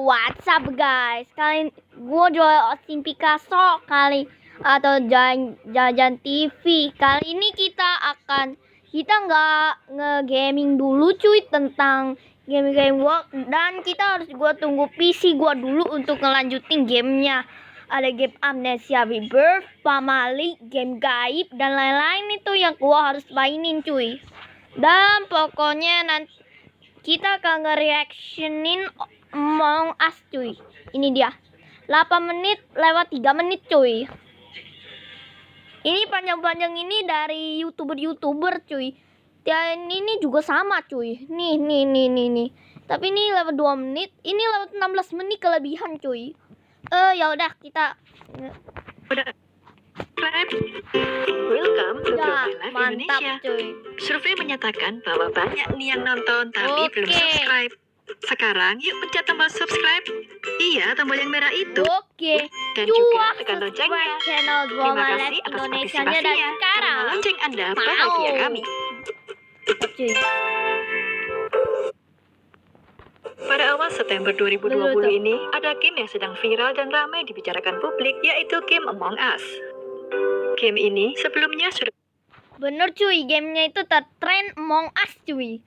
what's up guys? Kali gue jual Austin Picasso kali atau jajan TV. Kali ini kita nggak nge-gaming dulu cuy tentang game-game gua, dan kita harus tunggu PC gua dulu untuk ngelanjutin gamenya. Ada game Amnesia Rebirth, Pamali, game gaib dan lain-lain itu yang gua harus mainin cuy. Dan pokoknya nanti kita akan nge-reactionin Among Us cuy. Ini dia 8 menit lewat 3 menit cuy. Ini panjang-panjang ini dari youtuber cuy. Dan ini juga sama cuy. Nih. Tapi ini lewat 2 menit, ini lewat 16 menit kelebihan cuy. Ya udah kita udah subscribe. Welcome to ya, Global Life mantap Indonesia. cuy. Survei menyatakan bahwa banyak nih yang nonton tapi belum subscribe. Sekarang yuk pencet tombol subscribe. Iya, tombol yang merah itu. Oke. Dan juga tekan loncengnya. Channel Terima Global kasih Life atas Indonesianya dan partisipasinya. sekarang. Karena lonceng Anda bahagia kami. Cuy. Pada awal September 2020 ini, ada game yang sedang viral dan ramai dibicarakan publik, yaitu game Among Us. Game ini sebelumnya sudah Bener cuy, gamenya itu tertrend Among Us cuy.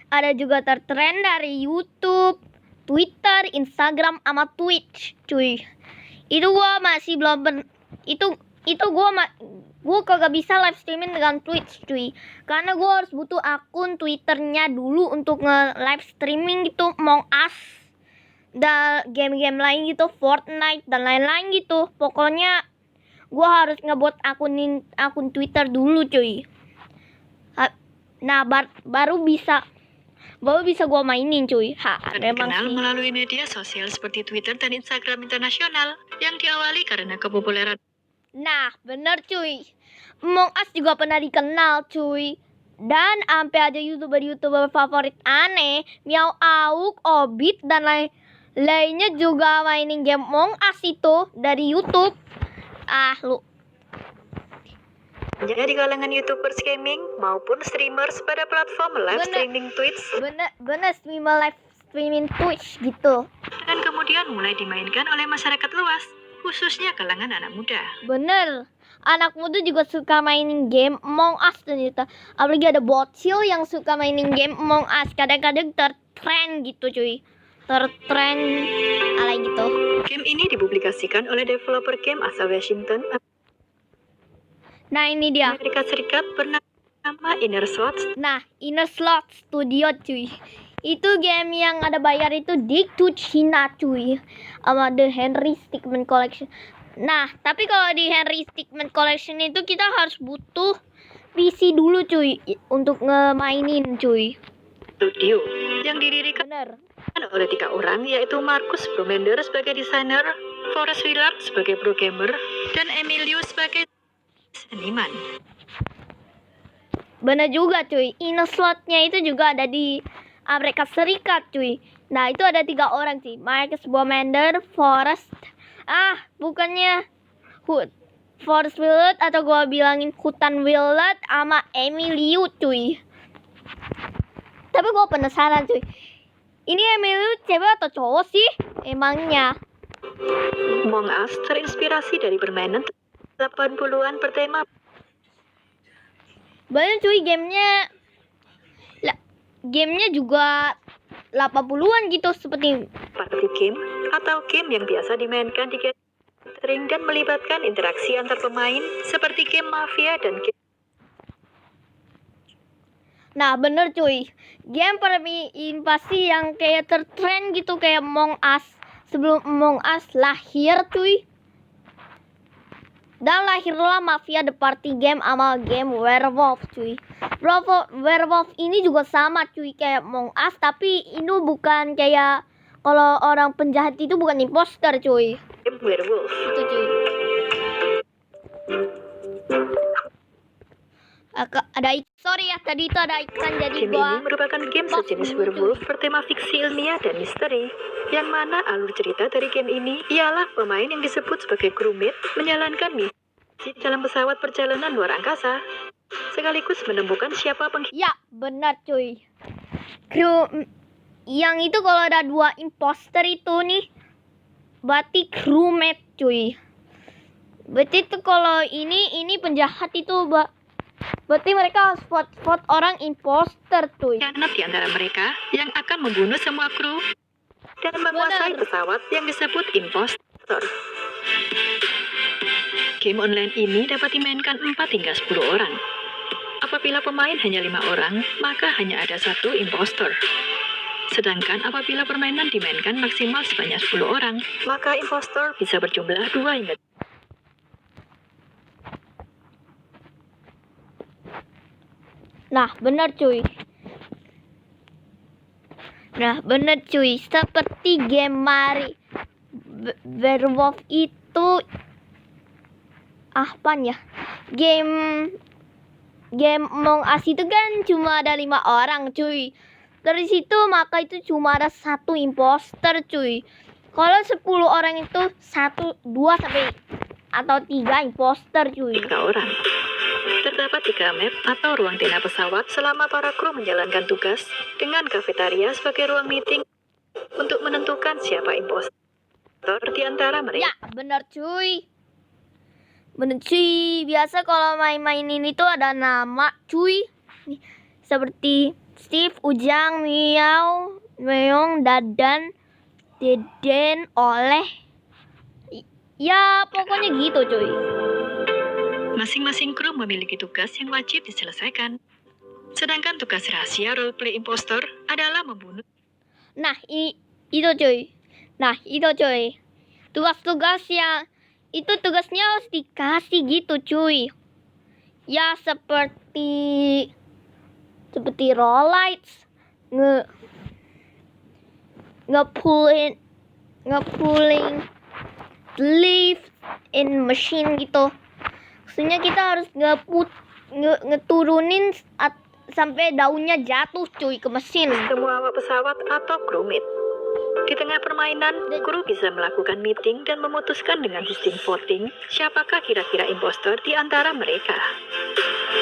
Ada juga tertrend dari YouTube, Twitter, Instagram, sama Twitch cuy. Itu gua masih belum gua kagak bisa live streaming dengan Twitch cuy. Karena gua harus butuh akun Twitternya dulu untuk nge-live streaming gitu Among Us. Dan game-game lain gitu, Fortnite dan lain-lain gitu. Pokoknya gua harus ngebuat akun Twitter dulu cuy. Nah, baru bisa gua mainin cuy. terkenal melalui media sosial seperti Twitter dan Instagram internasional yang diawali karena kepopuleran. Nah, bener cuy. Among Us juga pernah dikenal cuy. Dan sampai ada YouTuber favorit aneh, Miao Auk, Obit dan lainnya juga mainin game Among Us itu dari YouTube. Lu Jadi di kalangan YouTubers gaming maupun streamers pada platform live streaming Twitch. bener streamer live streaming Twitch gitu. Dan kemudian mulai dimainkan oleh masyarakat luas, khususnya kalangan anak muda. Bener, anak muda juga suka mainin game Among Us ternyata. Apalagi ada bocil yang suka mainin game Among Us. Kadang-kadang tertrend gitu cuy. Tertrend ala gitu. Game ini dipublikasikan oleh developer game asal Washington, Nah ini dia. Amerika Serikat bernama Inner Slots. Nah, Inner Slots Studio cuy. Itu game yang ada bayar itu Dig to China cuy. Sama The Henry Stickmin Collection. Nah, tapi kalau di Henry Stickmin Collection itu kita harus butuh PC dulu cuy untuk ngemainin cuy. Studio yang didirikan oleh 3 orang, yaitu Marcus Bromender sebagai desainer, Forrest Willard sebagai programmer, dan Emilio sebagai seniman. Bener juga cuy. Inner Slotnya itu juga ada di Amerika Serikat cuy. Nah itu ada 3 orang cuy. Marcus Bromender, Forrest bukannya Forrest Willard atau gua bilangin Hutan Willard sama Emilio cuy. Tapi gua penasaran cuy, ini Emilio cewek atau cowok sih emangnya? Among Us terinspirasi dari permainan 80-an bertema. Banyak cuy gamenya juga 80-an gitu, seperti party game atau game yang biasa dimainkan di gathering dan melibatkan interaksi antar pemain seperti game Mafia dan game. Nah bener cuy, game invasi yang kayak tertrend gitu kayak Among Us. Sebelum Among Us lahir cuy, dan lahirlah Mafia The Party Game sama game Werewolf cuy. Werewolf ini juga sama cuy kayak Among Us, tapi ini bukan kayak kalau orang penjahat itu bukan imposter cuy. Game Werewolf Itu cuy. Sorry ya, tadi itu ada iklan jadi game ini merupakan game sejenis werewolf bertema fiksi ilmiah dan misteri, yang mana alur cerita dari game ini ialah pemain yang disebut sebagai crewmate menjalankan misi dalam pesawat perjalanan luar angkasa, sekaligus menemukan siapa Ya benar cuy. Kru yang itu kalau ada 2 imposter itu nih, berarti crewmate cuy. Berarti itu kalau ini penjahat itu, berarti mereka harus vote orang imposter cuy. Khianat di antara mereka yang akan membunuh semua kru dan menguasai pesawat yang disebut impostor. Game online ini dapat dimainkan 4 hingga 10 orang. Apabila pemain hanya 5 orang, maka hanya ada 1 impostor. Sedangkan apabila permainan dimainkan maksimal sebanyak 10 orang, maka impostor bisa berjumlah 2 hingga. Nah, benar cuy. Seperti game Werewolf itu apaan ya? Game Among Us itu kan cuma ada 5 orang cuy. Dari situ maka itu cuma ada 1 imposter cuy. Kalau 10 orang itu 1, 2 sampai atau 3 imposter cuy. 3 orang. Terdapat 3 map atau ruang tina pesawat selama para kru menjalankan tugas dengan kafetaria sebagai ruang meeting untuk menentukan siapa impostor di antara mereka. Ya, benar cuy. Biasa kalau main-main ini tuh ada nama cuy. Nih, seperti Steve, Ujang, Miao, Meong, Dadan, Deden, Oleh. Ya, pokoknya gitu cuy. Masing-masing kru memiliki tugas yang wajib diselesaikan. Sedangkan tugas rahasia roleplay impostor adalah membunuh. Nah, itu cuy. Tugas-tugas yang itu tugasnya harus dikasih gitu cuy. Ya seperti roll lights, ngepulling lift in machine gitu. Maksudnya kita harus ngeturunin sampai daunnya jatuh cuy ke mesin. Semua awak pesawat atau crewmate. Di tengah permainan, kru bisa melakukan meeting dan memutuskan dengan sistem voting siapakah kira-kira impostor di antara mereka.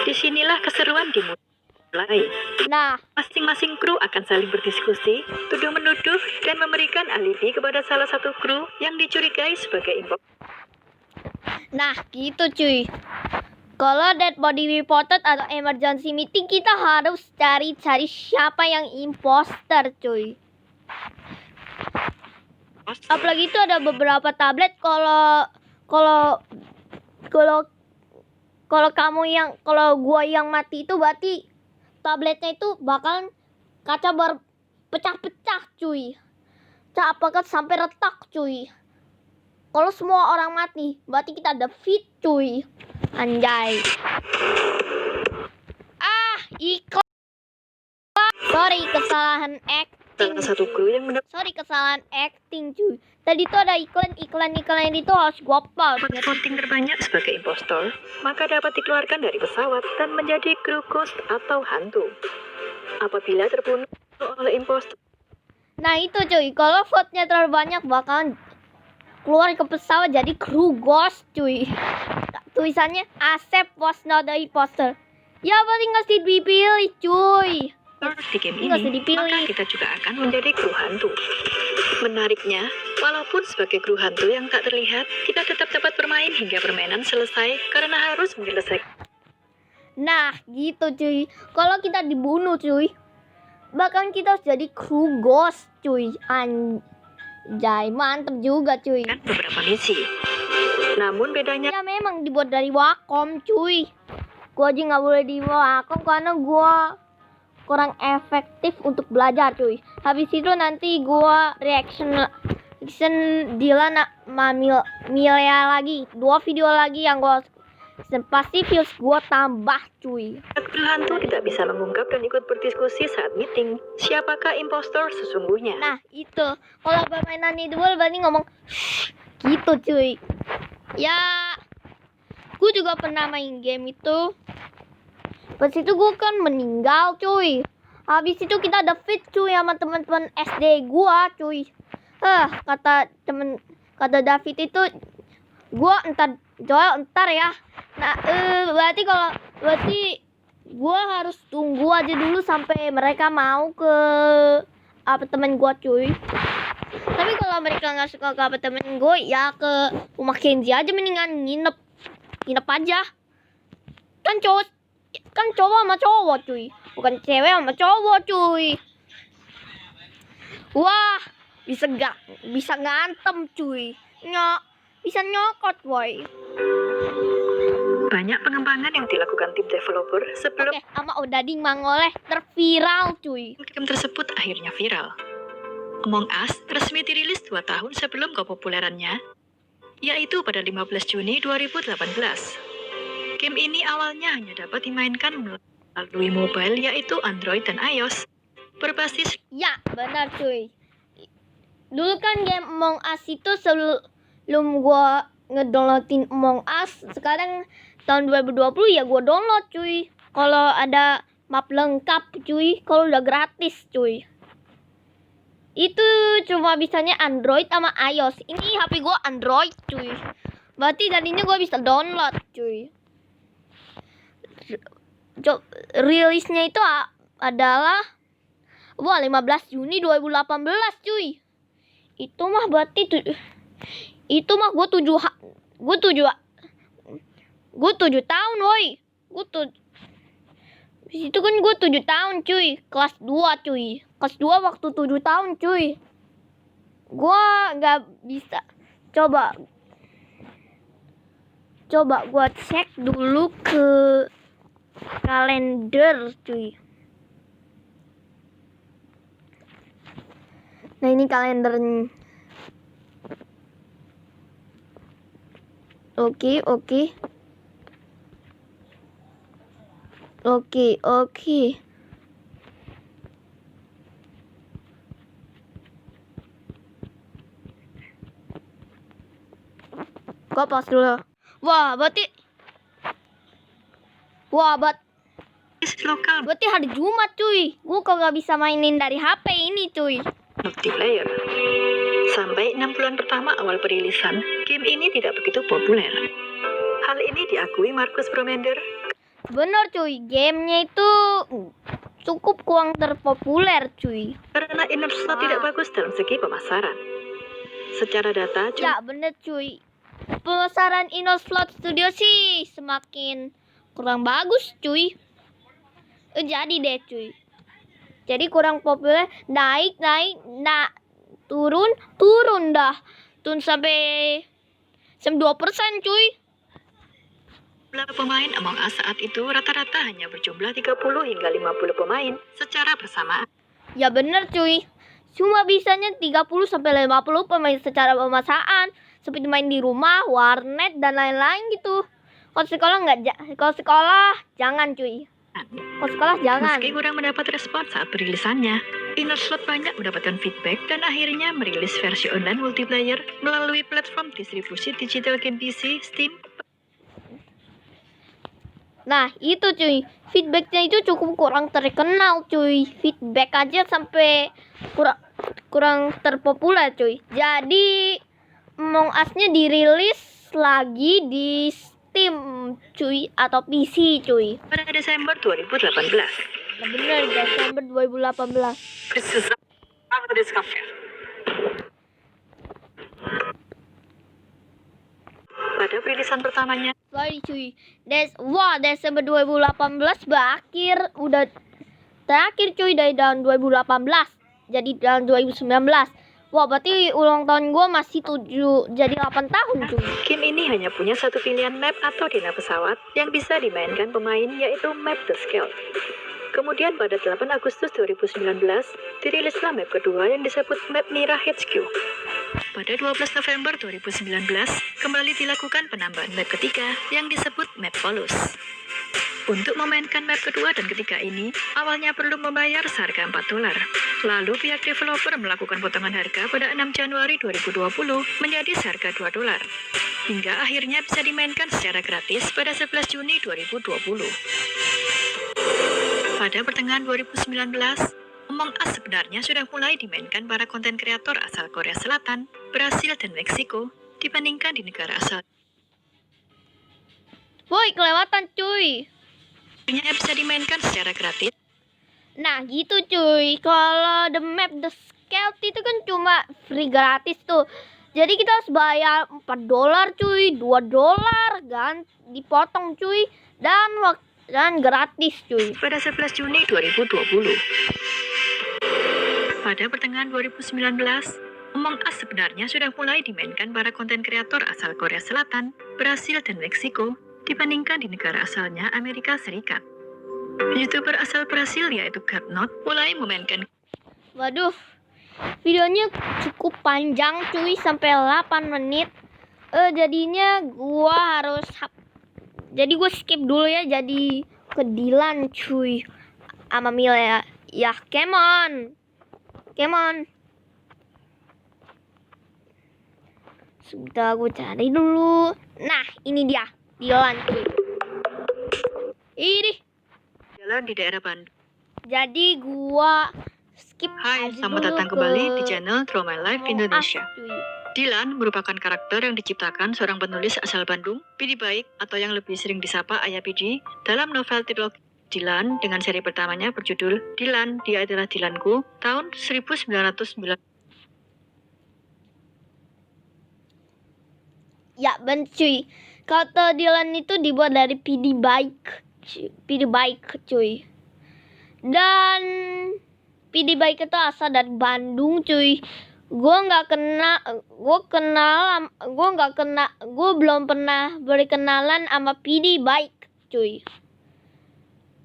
Disinilah keseruan dimulai. Nah, Masing-masing kru akan saling berdiskusi, tuduh-menuduh, dan memberikan alibi kepada salah satu kru yang dicurigai sebagai impostor. nah gitu cuy. Kalau dead body reported atau emergency meeting, kita harus cari siapa yang imposter cuy. Apalagi itu ada beberapa tablet kalau gua yang mati itu berarti tabletnya itu bakalan kaca berpecah-pecah cuy. Apakah sampai retak cuy. Kalau semua orang mati berarti kita defeat cuy. Anjay. Iklan. Sorry, kesalahan acting. Salah satu kru yang Kesalahan acting cuy. Tadi tuh ada iklan itu harus gua pause. voting terbanyak sebagai impostor, maka dapat dikeluarkan dari pesawat dan menjadi kru ghost atau hantu. Apabila terbunuh oleh impostor, Nah itu cuy, kalau vote-nya terlalu banyak bakalan keluar ke pesawat jadi kru ghost cuy. Tulisannya Asep was not the imposter. Ya berarti nggak sih dipilih cuy. di game Nggak usah ini, dipilih. maka kita juga akan menjadi kru hantu. Menariknya, walaupun sebagai kru hantu yang tak terlihat, kita tetap dapat bermain hingga permainan selesai karena harus menyelesaikan. Nah gitu cuy. Kalau kita dibunuh cuy, bahkan kita harus jadi kru ghost cuy. Anjay, mantep juga cuy. Beberapa misi. Namun bedanya Ya memang dibuat dari Wacom cuy. Gua aja nggak boleh di Wacom karena gua kurang efektif untuk belajar cuy. Habis itu nanti gua reaction Dylan sama Milea lagi. 2 video lagi yang gua pasti views gua tambah cuy. kru hantu tidak bisa mengungkap dan ikut berdiskusi saat meeting. Siapakah impostor sesungguhnya? Nah itu kalau permainan itu berarti ngomong "Shh", gitu cuy. Ya gue juga pernah main game itu. Pas itu gue kan meninggal cuy. Habis itu kita defeat cuy sama teman-teman SD gua cuy. Kata David itu gua entar ya. Nah, berarti gua harus tunggu aja dulu sampai mereka mau ke apartemen gua cuy. Tapi kalau mereka nggak suka ke apartemen gue, ya ke rumah Kenzi aja, mendingan nginep aja. Kan cowok sama cowok cuy, bukan cewek sama cowok cuy. Wah, bisa ngantem cuy. Bisa nyokot boy. Banyak pengembangan yang dilakukan tim developer sebelum Oke, sama Odading Mangoleh terviral cuy. game tersebut akhirnya viral. Among Us resmi dirilis 2 tahun sebelum kepopulerannya, yaitu pada 15 Juni 2018. Game ini awalnya hanya dapat dimainkan melalui mobile, yaitu Android dan iOS. Berbasis Ya, benar cuy. Dulu kan game Among Us itu sebelum gua ngedownloadin Among Us, sekarang tahun 2020 ya gua download cuy. Kalau ada map lengkap cuy, kalau udah gratis cuy. Itu cuma bisanya Android sama iOS. Ini HP gua Android cuy. Berarti tadinya gua bisa download cuy. Rilisnya itu adalah 15 Juni 2018 cuy. Itu mah berarti itu mah gue 7 tahun woi. Itu kan gue 7 tahun cuy. Kelas 2 cuy. Kelas 2 waktu 7 tahun cuy. Gue gak bisa. Coba gue cek dulu ke kalender cuy. Nah ini kalendernya. Oke. Gua pause dulu. Berarti hari Jumat cuy. Gua kok gak bisa mainin dari HP ini cuy. multiplayer. Sampai 6 bulan pertama awal perilisan, game ini tidak begitu populer. Hal ini diakui Markus Bromender. Bener cuy, gamenya itu cukup kurang terpopuler cuy. Karena Inner Slot tidak bagus dalam segi pemasaran. Secara data, Ya bener cuy. Pemasaran Inner Slot Studio sih semakin kurang bagus cuy. Jadi deh cuy. Jadi kurang populer, naik, turun dah. Turun sampai 2% cuy. jumlah pemain Among Us saat itu rata-rata hanya berjumlah 30 hingga 50 pemain secara bersamaan. Ya bener cuy. Cuma bisanya 30 sampai 50 pemain secara pemasaran, seperti main di rumah, warnet dan lain-lain gitu. Kalau sekolah jangan cuy. Kalau sekolah jangan. Meski kurang mendapat respon saat perilisannya, Inner Slot banyak mendapatkan feedback dan akhirnya merilis versi online multiplayer melalui platform distribusi digital game PC, Steam. Nah itu cuy, feedbacknya itu cukup kurang terkenal cuy. Feedback aja sampai kurang terpopuler cuy. Jadi Among Us-nya dirilis lagi di Steam cuy atau PC cuy. Pada Desember 2018. Nah, bener, Desember 2018. Pada perilisan pertamanya, Sorry cuy. Desember 2018 udah terakhir cuy dari tahun 2018. Jadi tahun 2019. Wah, berarti ulang tahun gue masih 7 jadi 8 tahun cuy. game ini hanya punya satu pilihan map atau arena pesawat yang bisa dimainkan pemain, yaitu map The Scout. Kemudian pada 8 Agustus 2019, dirilislah map kedua yang disebut map Mira HQ. Pada 12 November 2019, kembali dilakukan penambahan map ketiga yang disebut map Polus. Untuk memainkan map kedua dan ketiga ini, awalnya perlu membayar seharga $4. Lalu pihak developer melakukan potongan harga pada 6 Januari 2020 menjadi seharga $2. Hingga akhirnya bisa dimainkan secara gratis pada 11 Juni 2020. Pada pertengahan 2019, Among Us sebenarnya sudah mulai dimainkan para konten kreator asal Korea Selatan, Brasil, dan Meksiko dibandingkan di negara asal. Woi, kelewatan cuy. Hanya bisa dimainkan secara gratis. Nah gitu cuy. Kalau the map the scout itu kan cuma free gratis tuh. Jadi kita harus bayar $4 cuy, $2 kan dipotong cuy, dan gratis cuy. Pada 11 Juni 2020. Pada pertengahan 2019, Among Us sebenarnya sudah mulai dimainkan para konten kreator asal Korea Selatan, Brasil, dan Meksiko dibandingkan di negara asalnya Amerika Serikat. YouTuber asal Brasil yaitu Garnot mulai memainkan. Waduh, videonya cukup panjang cuy, sampai 8 menit. Jadinya jadi gue skip dulu ya, jadi ke Dilan cuy sama Mila ya. Come on. Sudah gue cari dulu. Nah, ini dia Dilan cuy. Ini Jalan di daerah Bandung. jadi gua skip Hai, aja selamat dulu datang ke kembali di channel Draw My Life Among Us, Indonesia. cuy. Dylan merupakan karakter yang diciptakan seorang penulis asal Bandung, Pidi Baik atau yang lebih sering disapa Ayah Pidi, dalam novel trilogi Dylan dengan seri pertamanya berjudul Dylan, Dia Adalah Dylanku tahun 1990. Ya ben cuy, kata Dilan itu dibuat dari PD Bike cuy. Dan PD Bike itu asal dari Bandung cuy. Gue belum pernah berkenalan sama PD Bike cuy.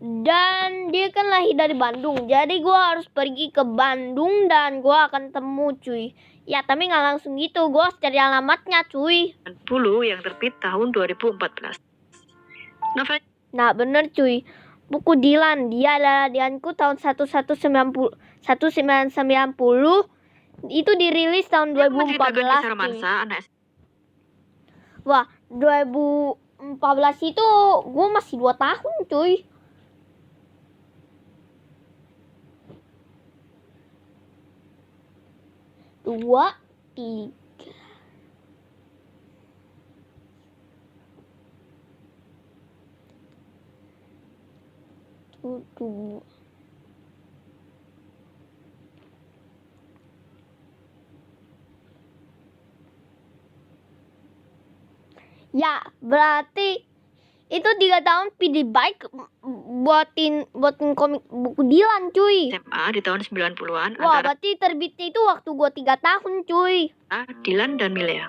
Dan dia kan lahir dari Bandung, jadi gue harus pergi ke Bandung dan gue akan temu cuy. Ya tapi nggak langsung gitu, gue harus cari alamatnya cuy. 90 yang terbit tahun 2014. Novel. Nah bener cuy, buku Dilan, Dia Adalah Dilanku tahun 1990 itu dirilis tahun 2014 kisah cuy. romansa anak. Wah 2014 itu gue masih 2 tahun cuy. Dua, tiga. Dua. Ya, berarti itu 3 tahun PD Bike buatin komik buku Dilan cuy. SMA di tahun 90-an Wah, antara berarti terbitnya itu waktu gua 3 tahun cuy. Dylan dan Milea.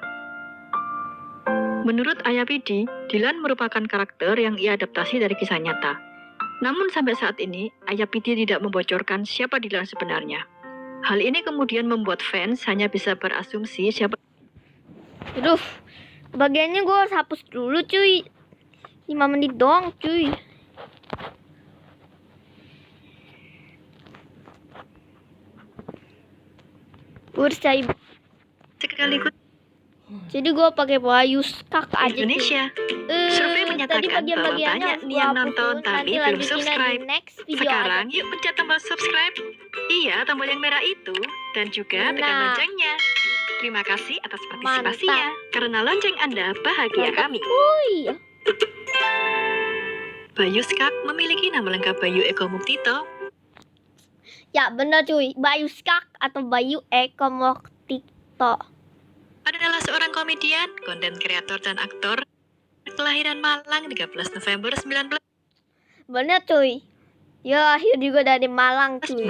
Menurut Ayah Pidi, Dylan merupakan karakter yang ia adaptasi dari kisah nyata. Namun sampai saat ini, Ayah Pidi tidak membocorkan siapa Dylan sebenarnya. Hal ini kemudian membuat fans hanya bisa berasumsi siapa. Aduh, bagiannya gua harus hapus dulu cuy. 5 menit doang cuy. Gue harus cari. Sekaligus Jadi gue pakai baju skak aja Indonesia. cuy. Survei menyatakan bahwa banyak nih yang nonton tapi belum subscribe. Sekarang yuk pencet tombol subscribe. Iya, tombol yang merah itu. Dan juga tekan Nah. loncengnya. Terima kasih atas partisipasinya. Karena lonceng Anda bahagia kami. Wuih. Bayu Skak memiliki nama lengkap Bayu Eko Muktito. Ya bener cuy, Bayu Skak atau Bayu Eko Muktito Adalah seorang komedian, konten kreator dan aktor. Kelahiran Malang 13 November 1993. Bener cuy. Ya lahir juga dari Malang cuy.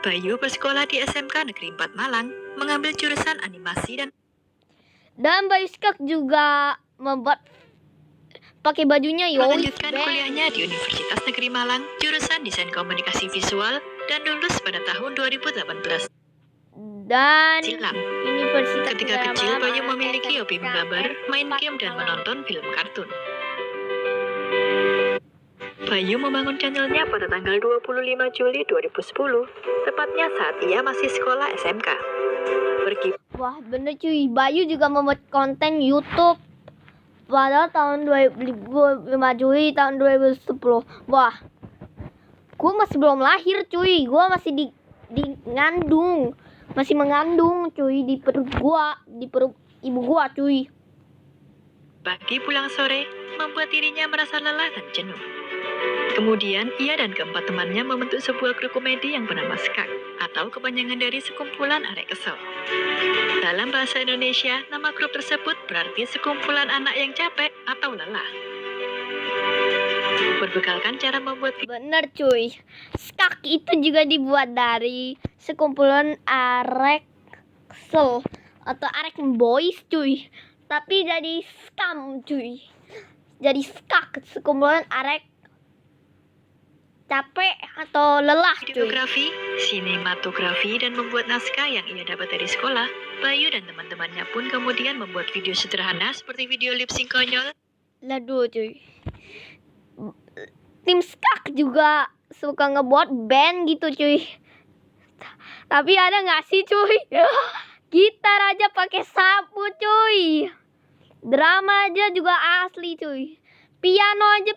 Bayu bersekolah di SMK Negeri 4 Malang, mengambil jurusan animasi Dan Bayu Skak juga membuat pakai bajunya melanjutkan kuliahnya di Universitas Negeri Malang, jurusan Desain Komunikasi Visual, dan lulus pada tahun 2018. Dan Silam. Universitas Ketika Negeri kecil, Malang, Bayu memiliki SMK, hobi menggambar, main game, dan Malang. menonton film kartun. Bayu membangun channelnya pada tanggal 25 Juli 2010, tepatnya saat ia masih sekolah SMK. Wah bener cuy, Bayu juga membuat konten YouTube pada tahun 2005 Juli tahun 2010. Wah, gue masih belum lahir cuy, gue masih mengandung cuy di perut ibu gua cuy. Pagi pulang sore membuat dirinya merasa lelah dan jenuh. Kemudian, ia dan keempat temannya membentuk sebuah grup komedi yang bernama Skak, atau kepanjangan dari Sekumpulan Arek Kesel. Dalam bahasa Indonesia, nama grup tersebut berarti sekumpulan anak yang capek atau lelah. Berbekalkan cara membuat Bener cuy. Skak itu juga dibuat dari sekumpulan arek kesel atau arek boys cuy. Tapi jadi scam cuy. Jadi skak, sekumpulan arek capek atau lelah cuy. videografi, sinematografi, dan membuat naskah yang ia dapat dari sekolah. Bayu dan teman-temannya pun kemudian membuat video sederhana seperti video lip sync konyol. Lalu cuy. Tim skak juga suka ngebuat band gitu cuy. Tapi ada nggak sih cuy? Gitar aja pakai sapu cuy. Drama aja juga asli cuy. Piano aja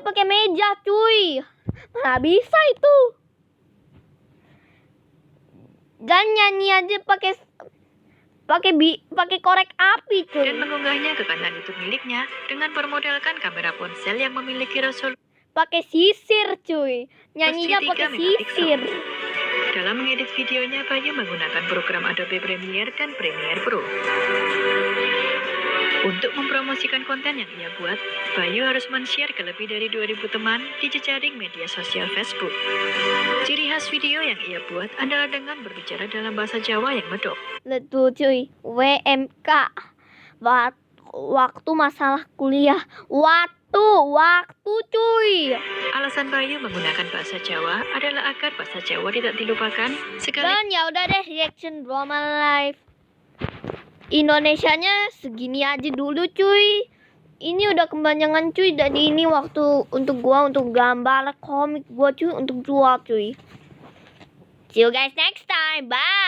pakai meja cuy. Mana bisa itu? Dan nyanyi aja pakai korek api cuy. Dan mengunggahnya ke kanal YouTube miliknya dengan bermodalkan kamera ponsel yang memiliki resolusi Pakai sisir cuy. Nyanyinya 3 pakai megapiksel. sisir. Dalam mengedit videonya, Bayu menggunakan program Adobe Premiere dan Premiere Pro. Untuk mempromosikan konten yang ia buat, Bayu harus men-share ke lebih dari 2000 teman di jejaring media sosial Facebook. Ciri khas video yang ia buat adalah dengan berbicara dalam bahasa Jawa yang medok. Letu cuy. WMK. Waktu masalah kuliah. Waktu cuy. Alasan Bayu menggunakan bahasa Jawa adalah agar bahasa Jawa tidak dilupakan sekali. Dan ya udah deh reaction drama live. Indonesianya segini aja dulu cuy. Ini udah kepanjangan cuy. Dan ini waktu untuk gua untuk gambar komik gua cuy, untuk jual cuy. See you guys next time. Bye.